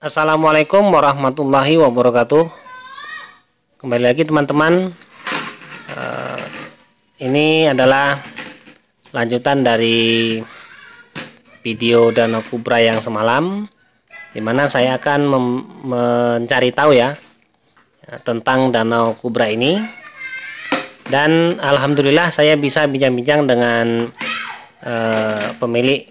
Assalamualaikum warahmatullahi wabarakatuh. Kembali lagi teman-teman. Ini adalah lanjutan dari video Danau Kubra yang semalam, dimana saya akan mencari tahu ya tentang Danau Kubra ini. Dan alhamdulillah saya bisa bincang-bincang dengan pemilik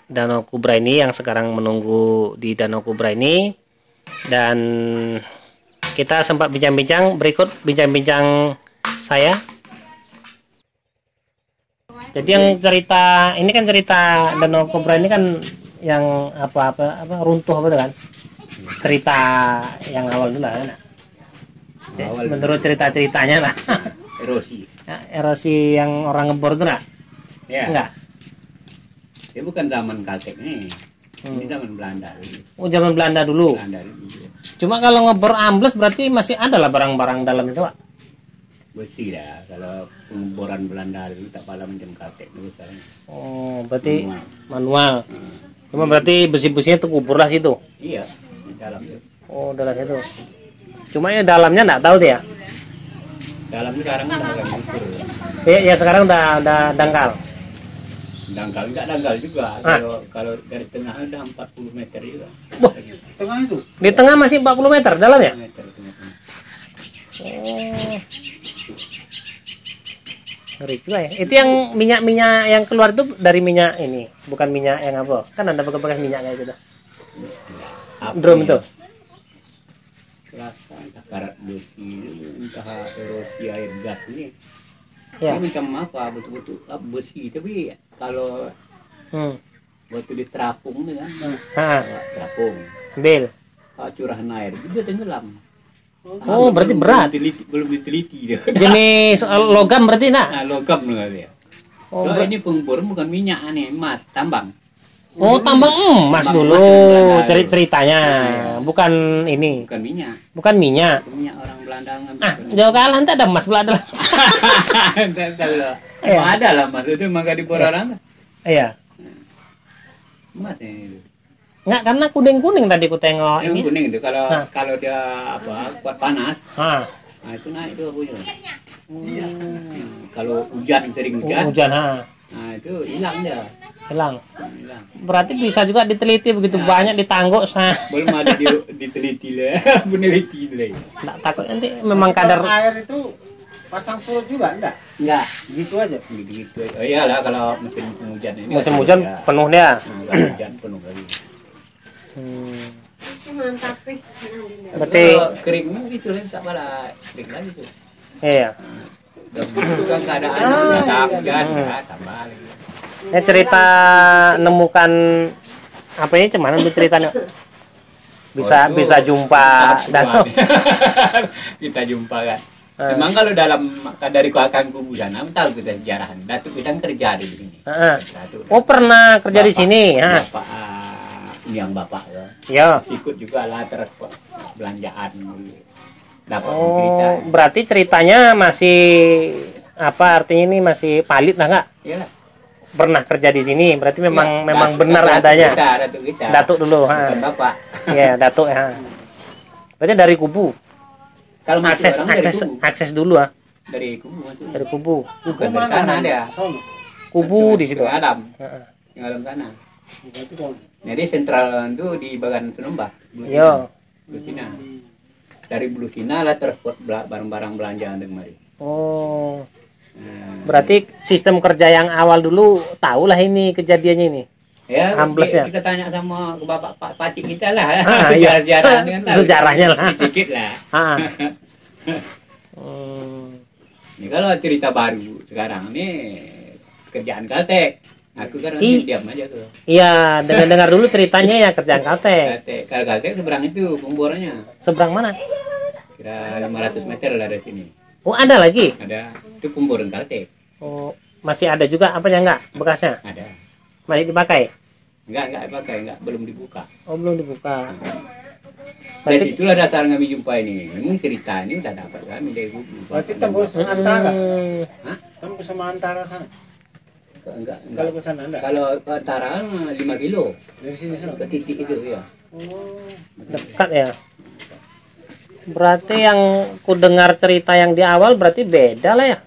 Danau Kubra ini yang sekarang menunggu di Danau Kubra ini, dan kita sempat bincang-bincang. Berikut bincang-bincang saya. Jadi yang cerita ini kan, cerita Danau Kubra ini kan yang apa runtuh apa tuh kan, cerita yang awal dulu lah. Menurut cerita-ceritanya lah. Erosi. Erosi yang orang ngebor itu enggak? Ya. Enggak. Ya bukan zaman Kaltek nih. Ini zaman Belanda dulu. Oh, zaman Belanda dulu. Belanda dulu. Cuma kalau ngebor ambles berarti masih ada lah barang-barang dalam itu, Pak. Besi lah. Kalau pengeboran Belanda dulu tak pala macam Kaltek dulu sekarang. Oh, berarti manual. Cuma berarti besi-besinya terkubur lah situ. Iya, di dalam itu. Oh, dalam situ. Cuma ya dalamnya enggak tahu dia. Dalam sekarang udah agak gugur. Ya sekarang udah dangkal. Dangkal enggak dangkal juga. Kalau dari tengah udah 40 meter juga. Wah, Tengah itu. di tengah masih 40 meter dalamnya? Meter tengah-tengah. Oh. Ngeri juga ya. Itu yang minyak-minyak yang keluar itu dari minyak ini, bukan minyak yang apa? Kan ada bekas-bekas minyak kayak gitu. Drum itu. Rasa entah karat besi, entah erosi air gas ini. Ya. Ini macam apa, betul-betul besi, tapi kalau waktu di terapung nih kan, terapung, Ambil. curahan air dia tenggelam. Oh, berarti berat. Belum diteliti dia. Jenis logam berarti nak? Nah, logam lah dia. Oh, So, ini pengembor bukan minyak nih, emas, tambang. oh, tambang emas Tambang dulu emas Belanda ceritanya, dulu. bukan ini, Bukan minyak. bukan minyak. Minyak orang Belanda ngambil. Jauh kalah nanti ada emas Belanda. Iya. Ada lah mas, itu maka dibor orang. Iya. Emas ini. Enggak, karena kuning-kuning tadi ku tengok Yang ini. kuning itu kalau Nah. kalau dia kuat panas, Ah, nah itu naik tuh abunya. Kalau hujan sering hujan, hujan nah itu hilang dia. hilang. Hilang. Berarti bisa juga diteliti begitu Nah. banyak ditangguk Belum ada diteliti lah, peneliti lah. Enggak takut nanti memang kadar air itu pasang surut juga enggak? Enggak, Gitu aja. gitu. Oh iyalah kalau musim hujan ini. musim hujan ya. penuh dia. Nah, kalau hujan penuh lagi. Mantap nih. Berarti Kalau kering gitu lah, tak malah kering lagi tuh. iya. Dan itu kan keadaan tak hujan, ya, tambah lagi. Ya cerita nemukan apa ini cuman itu ceritanya. Bisa Oh, itu bisa jumpa danau. Kita jumpa kan. Memang kalau dalam dari kakangku di sana tahu kita sejarah. Datuk kita kerja di sini. Heeh. Datuk. Oh, pernah kerja di sini, ha. Bapak yang bapak ya. Ya. Ikut juga lah transport belanjaan. Dapat cerita. Oh, berarti ceritanya masih apa artinya ini masih valid lah nggak? Iyalah. Pernah kerja di sini, berarti memang Ya, memang Datuk- benar Datuk adanya. Datuk kita. Datuk dulu, Bukan ha. bapak. Iya, Datuk ya. Berarti dari kubu. Kalau masuk Akses orang dari akses kubu. akses dulu ah. Dari kubu masuk. Dari kubu. Bukan dari sana dia. Sono. Kubu di situ. Ke alam. Heeh. Yang alam sana. Berarti kalau Jadi sentral itu di bagian Senembah. Yo. Bulu Cina. Dari Bulu Cina lah transport barang-barang belanjaan dari mari. Oh. Nah, Berarti sistem kerja yang awal dulu tahulah ini kejadiannya ini. ya, amblesnya. kita tanya sama ke bapak Pak Pacik kita lah. Iya. Sejarahnya kan tahu. Sejarahnya lah. Sedikit lah. Ah. Ini kalau cerita baru sekarang nih kerjaan Kaltek. Aku kan diam aja tuh. Iya, dengar dulu ceritanya ya kerjaan Kaltek. Kaltek, kalau Kaltek seberang itu pembornya. Seberang mana? Kira 500 meter lah dari sini. Oh, ada lagi. Ada itu pemboran Kaltek. Oh, masih ada juga apanya enggak bekasnya? Ada. Masih dipakai? Enggak pakai, belum dibuka. Oh, belum dibuka. Dari Berarti itulah dasar kami jumpa ini. Memang cerita ini udah dapat kami dari buku. berarti tembus antara. Hmm, Tembus sama antara sana. enggak. Kalau ke sana enggak? Kalau ke utara 5 kilo Dari sini sana. ke titik itu ya. Oh. Dekat ya. Berarti yang ku dengar cerita yang di awal berarti beda lah ya.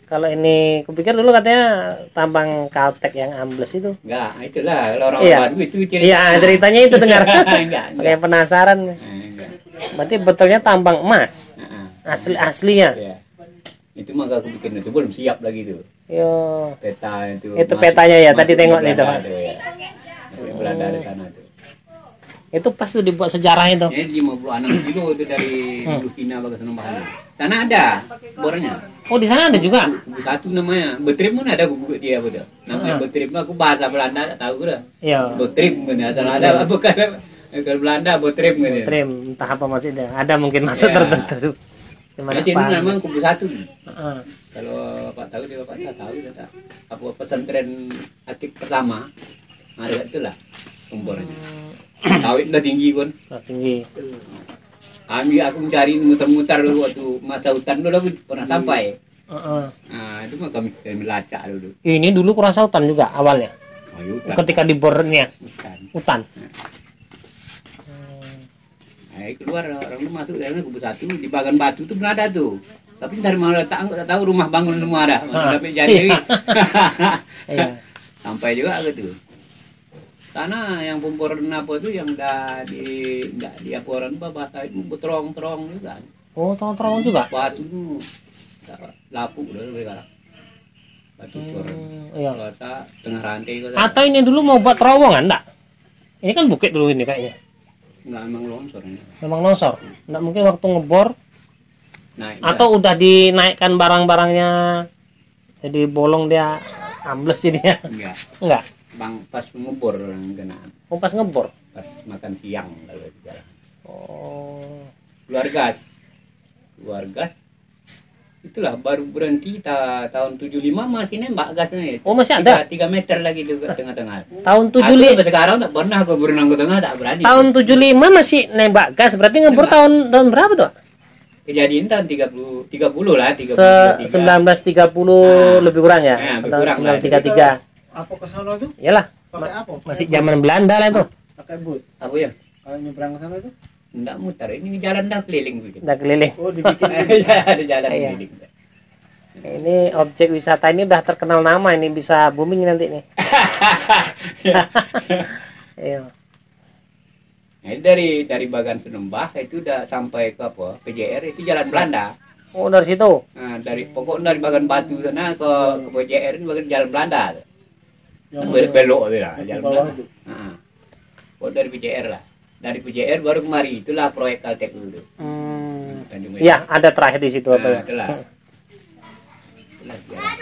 Kalau ini kupikir dulu katanya tambang Kaltek yang ambles itu. Enggak, itulah kalau orang Iya. baru itu cerita. Iya, ceritanya itu dengar. Enggak. Kayak penasaran. Enggak. Berarti betulnya tambang emas. Heeh. Asli-aslinya. Ya. Itu maka aku bikin itu belum siap lagi tuh. Yo. Peta itu. Itu petanya ya, tadi masuk di tengok itu. Belanda tuh, ya. Masuk di Belanda di sana tuh. Itu pas tuh dibuat sejarah itu. Jadi 56 kilo itu dari Hulu Cina ke Senong Bahalu. Sana ada bornya. Oh, di sana ada juga. Kubu satu namanya. Betrip pun ada kubu dia betul. Namanya Betrip aku bahasa Belanda tak tahu dah. Iya. Betrip kan ada bukan kalau Belanda Betrip kan. Trim, entah apa maksudnya. Ada mungkin maksud Ya. tertentu. Gimana Jadi ini Pak? memang kubu satu. Heeh. Kalau Pak tahu dia Pak tak tahu dia tak. Apa pesantren akik pertama. Ada itulah umurnya. Sawit udah tinggi kan. Nah, tinggi. Aku mencari muter-muter dulu waktu masa hutan dulu aku pernah sampai. Heeh. Nah, itu mah kami melacak dulu. Ini dulu kurasa hutan juga awalnya. Oh, ya hutan. Ketika dibornya Hutan. hutan. Nah, keluar orang itu masuk dari kubu satu di bagan batu itu pernah ada tuh. Tapi dari mana tak tahu rumah bangun semua ada. Tapi jadi Iya. sampai juga gitu. Sana yang pemboran apa itu yang enggak di aporan bahasa itu beterong-terong juga. Oh, terong-terong juga. Batu itu lapuk udah sekarang. Batu cor. Iya. Rata tengah rantai kok. Atau ini dulu mau buat terowongan enggak? Ini kan bukit dulu ini kayaknya. Enggak emang longsor ini. Memang longsor. Enggak mungkin waktu ngebor Nah, atau udah dinaikkan barang-barangnya jadi bolong dia ambles jadinya. Enggak. Bang pas ngebor orang kena. Oh, pas ngebor. Pas makan siang kalau di jalan. Oh. Keluar gas. Itulah baru berhenti tahun 75 masih nembak gasnya. Oh, masih ada? 3 meter lagi tuh ke tengah-tengah. Tahun Aku 75 sampai sekarang tak pernah aku berenang ke tengah, tak berani. tahun 75 masih nembak gas. Berarti ngebor Nembak. tahun berapa tuh? Kejadian tahun 30 lah, 30. 1930 lebih kurang ya? Nah, lebih Tahun kurang lah. 1933. Apa ke sana tuh? Iyalah, Pakai apa? masih zaman Belanda lah itu. Pakai boot. Apa ya? Kalau nyebrang ke sana tuh? Enggak muter, ini jalan dah keliling begitu. Udah keliling. Oh, dibikin. Ada jalan Iya. keliling. Ini objek wisata ini udah terkenal nama, ini bisa booming nanti nih. Iya. Nah, dari Bagan Senembah itu udah sampai ke apa? PJR itu jalan Belanda. Oh, dari situ. Nah, pokoknya dari Bagan Batu sana ke PJR itu bagian jalan Belanda. Yang Kan belok itu lah, yang jalan bawah Belanda. itu. Nah, pokoknya dari PJR lah. Dari PJR baru kemari, itulah proyek Kaltek dulu. Tanjung Medan. Iya, ada terakhir di situ apa Nah, ya? itulah. Itulah sejarah.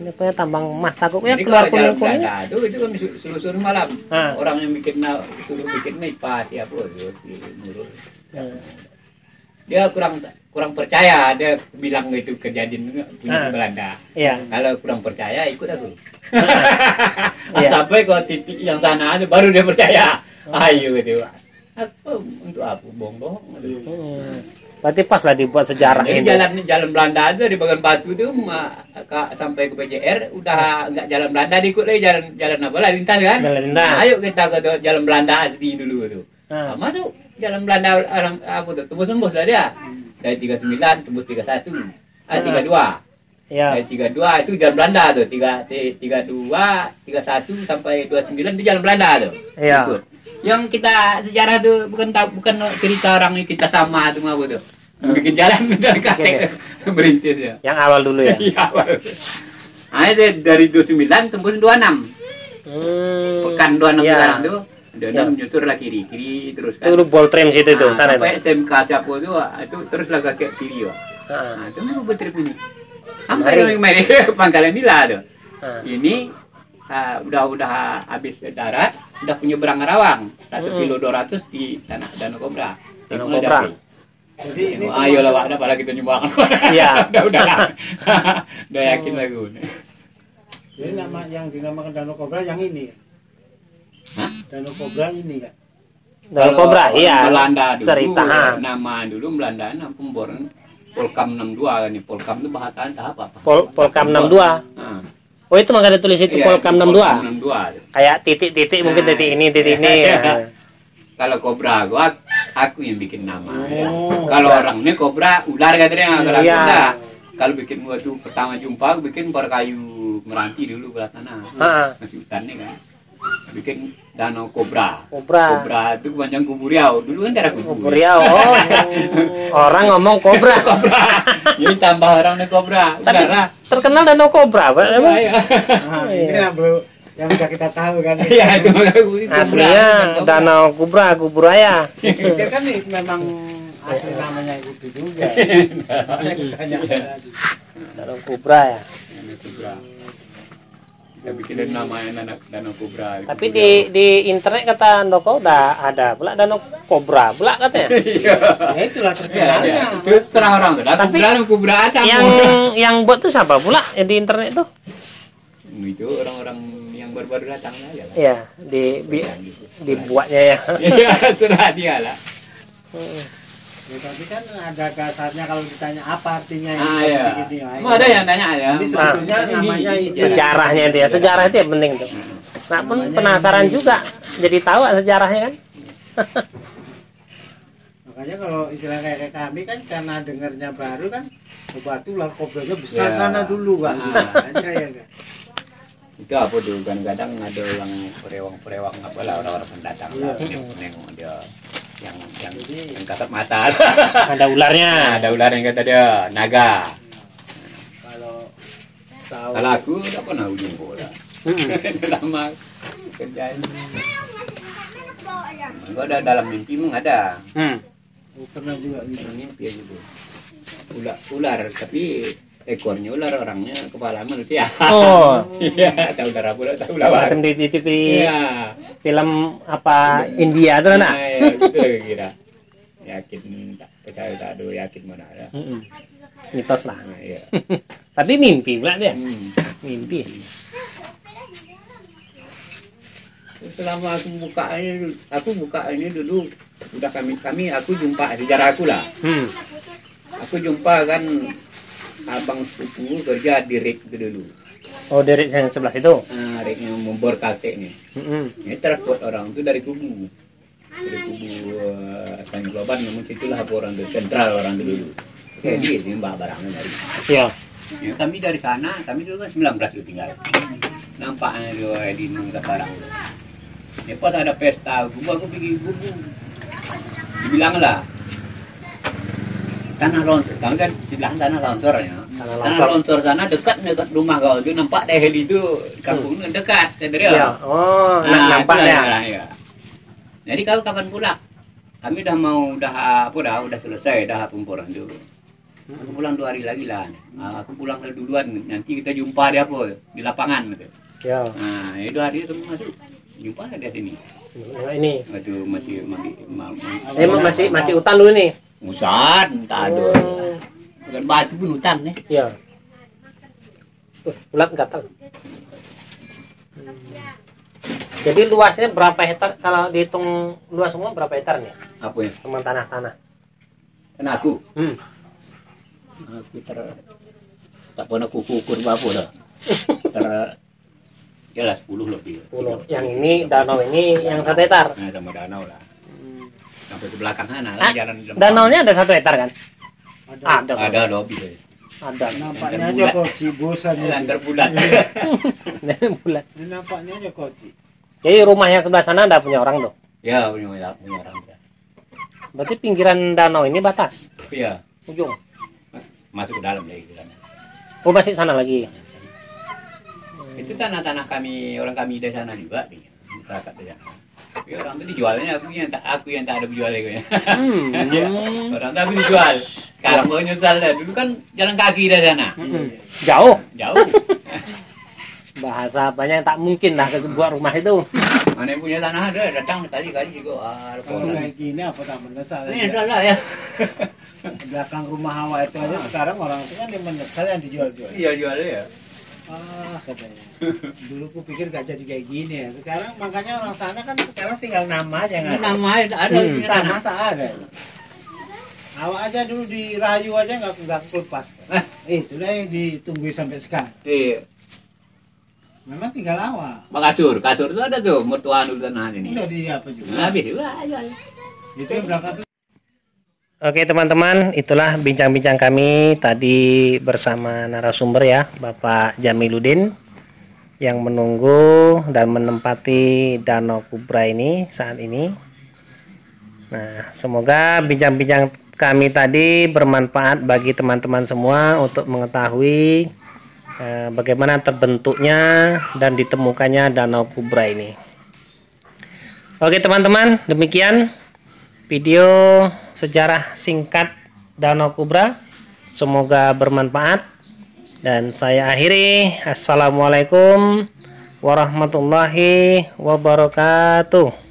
Ini punya tambang emas takutnya Jadi keluar kalau jalan kuning-kuning. Belanda itu kan suruh malam. Ah. Orang yang suruh bikin nipa siapa itu si Nurul. Dia kurang percaya, dia bilang itu kejadian punya Ah. Belanda. Iya. Kalau kurang percaya ikut aku. Iya. Sampai ke titik yang sana aja baru dia percaya. Ayo gitu. Aku untuk apa bohong-bohong. Berarti pas lah dibuat sejarah Jadi ini. jalan Belanda aja di bagian batu itu sampai ke PJR udah enggak jalan Belanda diikut lagi jalan apa lah lintas kan. Jalan lintas. Nah, ayo kita ke jalan Belanda asli dulu tuh. Nah, Masuk jalan Belanda orang apa tuh tembus-tembus lah dia. Dari 39 tembus 31. 32. iya. Dari 32 itu jalan Belanda tuh. 32, 31 sampai 29 itu jalan Belanda tuh. Iya. Ikut. Yang kita sejarah tuh bukan cerita orang ini kita sama tuh mah tuh. Bikin jalan dari kakek berintis ya. Yang awal dulu ya. Iya. Nah, dari 29 tembus 26. Pekan 26 Iya. sekarang tuh. Iya. 26 nyutur lah kiri terus kan. Itu dulu ball tram situ itu, Nah, sana sampai itu. SMK siapa itu terus lah ke kiri ya. Heeh. Nah, itu mau betrip ini. Mari. Sampai yang main Pangkalan Nila tuh. Heeh. Ini udah habis darat, udah punya berang Rawang 1 kilo 200 di tanah Danau Kobra. Danau Kobra. Jadi ini Ayo lah Pak, ada apa lagi kita nyumbang. Iya. udah udah yakin lah gue. Jadi nama yang dinamakan Danau Kobra yang ini. Hah? Danau Kobra ini kan. Danau Kobra, iya. Belanda dulu, Cerita. nama dulu Belanda, nama pemboran Polkam 62 kan nih. Polkam itu bahasa entah apa. Polkam 62. Nah, Oh itu makanya tulis itu iya, Polkam 62. Polkam 62. Kayak titik-titik mungkin Nah, titik ini titik ini. iya. Ya. Kalau kobra aku yang bikin nama. Ya. Oh, Kalau orangnya kobra ular katanya. Kalau aku Iya. enggak. Kalau bikin waktu pertama jumpa aku bikin berkayu meranti dulu belah sana. Heeh. Masih hutannya kan. Bikin danau kobra. Kobra. Kobra itu panjang Kubur Riau. Dulu kan daerah Kubur Riau. Oh, orang ngomong kobra. Jadi tambah orangnya kobra. Tapi Udahlah. terkenal danau kobra, Pak. Emang? Iya. Nah, ini yang belum yang udah kita tahu kan. Iya, itu kobra. Aslinya danau kubra, kubur raya. Pikir kan nih memang asli namanya itu juga. Makanya ditanya tadi. Danau kubra ya. Danau kobra. Kita bikin namanya danau kobra. Tapi di internet kata Ndoko udah ada pula danau kobra pula katanya. Iya. Ya itulah Iya, terkenalnya. iya. Itu terang orang tuh. Tapi Danau kobra ada. Yang buat tuh siapa pula yang di internet tuh? Itu orang-orang yang baru-baru datang aja lah. Iya, dibuatnya ya. Iya, sudah dia lah. Ya, tapi kan ada kasarnya kalau ditanya apa artinya Ah, ini, iya. begini, wah, Emang ada yang tanya ya. Jadi sebetulnya Ini namanya ini itu. Sejarahnya itu ya, sejarah itu yang penting tuh. Nah pun Namanya penasaran ini. juga, jadi tahu sejarahnya kan? Makanya kalau istilah kayak kami kan karena dengarnya baru kan, oh, batu ular kobranya besar Ya. sana dulu Pak. Ah. Aja ya kan. Itu apa tuh kadang-kadang ada yang perewang-perewang apalah orang-orang pendatang lah Iya. nengok dia yang Jadi- yang kasat mata. Ada ularnya. Ada ular yang kata dia naga. Kalau tahu Kalau aku tak pernah ujung bola. Lama kerjaan. Enggak ada dalam mimpi memang ada. pernah juga gitu. Mimpi aja tuh. Ular tapi ekornya ular orangnya kepala manusia. Oh, Iya, tahu ular apa tahu ular. macam di TV Iya. film apa India tuh nak? Nah, ya, gitu kira. Yakin tak percaya tak ada yakin mana ada. Mitos lah. Nah, iya. Tapi mimpi pula dia. Hmm. Mimpi. Selama aku buka ini dulu udah aku jumpa sejarah aku lah. Aku jumpa kan abang sepupu kerja di RIK itu dulu. Oh dari yang sebelah itu. Nah, RIK yang membor kaltek nih. Ini transport orang itu dari kubu. Dari kubu Tangkuban namun situlah apa orang itu sentral orang itu dulu. Jadi dia mbak barangnya dari. Iya. Ya, kami dari sana, kami dulu kan 19 dulu tinggal. Nampaknya dia di nunggak barang. Ya pas ada pesta, aku pergi gubu. Bilanglah tanah longsor, kamu kan bilang tanah longsor ya. Tanah longsor sana dekat rumah kau itu nampak deh heli itu di kampung itu dekat, dari Iya. Oh, nampaknya. Ya. Jadi kau kapan pulang? Kami udah selesai dah pemboran itu. Aku pulang 2 hari lagi lah. Aku pulang duluan, nanti kita jumpa di apa di lapangan gitu. Ya. Nah, itu hari itu masuk. Jumpa ada di sini. Nah, ini. Waktu Masih hutan dulu nih. hutan, tak ada. Bukan batu pun hutan nih. Iya. Ulat gatal. Jadi luasnya berapa hektar? Kalau dihitung luas semua berapa hektar nih? Apa ya? Teman tanah-tanah. Kan aku. Hmm. Aku tak pernah ukur apa dah. Ya lah 10 lebih. 10. Yang ini danau ini yang 1 hektar. Nah, sama danau lah. Sampai ke belakang sana, Ah, jalan di depan. danaunya ada 1 hektar kan? Ada. Ada lebih. Ada. Nampaknya aja koci bosan ini. Lantar bulat. Bulat. Ini nampaknya aja koci. Jadi rumah yang sebelah sana ada punya orang tuh. Ya, punya orang. Berarti pinggiran danau ini batas. Iya, Ujung. masuk ke dalam ya itu sana. Oh masih sana lagi. Itu tanah-tanah kami, orang kami dari sana juga, masyarakat dari sana. Tapi orang itu dijualnya aku yang tak ada berjual ya. Ya, orang itu aku dijual. Sekarang mau nyesal dah. Dulu kan jalan kaki dari sana. Jauh. Jauh. Bahasa apanya yang tak mungkin lah buat rumah itu. Mana yang punya tanah ada datang kali juga. Kalau kayak gini apa tak menyesal Ini aja. salah ya. Belakang rumah Hawa itu aja sekarang orang itu kan yang menyesal yang dijual-jual. Iya jual ya. Katanya. Dulu ku pikir gak jadi kayak gini ya. Sekarang makanya orang sana kan sekarang tinggal nama aja nggak ada. Nama ada punya Tanah tanah. tak ada. Awak aja dulu dirayu aja nggak lepas. Itulah yang ditunggu sampai sekarang. Iya. Memang tinggal awak. Kasur itu ada tuh mertua dulu tanah ini. Udah di apa juga. Habis juga aja. Itu yang berangkat tuh. Oke teman-teman, itulah bincang-bincang kami tadi bersama narasumber ya, Bapak Jamiluddin yang menunggu dan menempati Danau Kubra ini saat ini. Nah, semoga bincang-bincang kami tadi bermanfaat bagi teman-teman semua untuk mengetahui bagaimana terbentuknya dan ditemukannya Danau Kubra ini. Oke teman-teman, demikian video sejarah singkat Danau Kubra. Semoga bermanfaat dan saya akhiri. Assalamualaikum warahmatullahi wabarakatuh.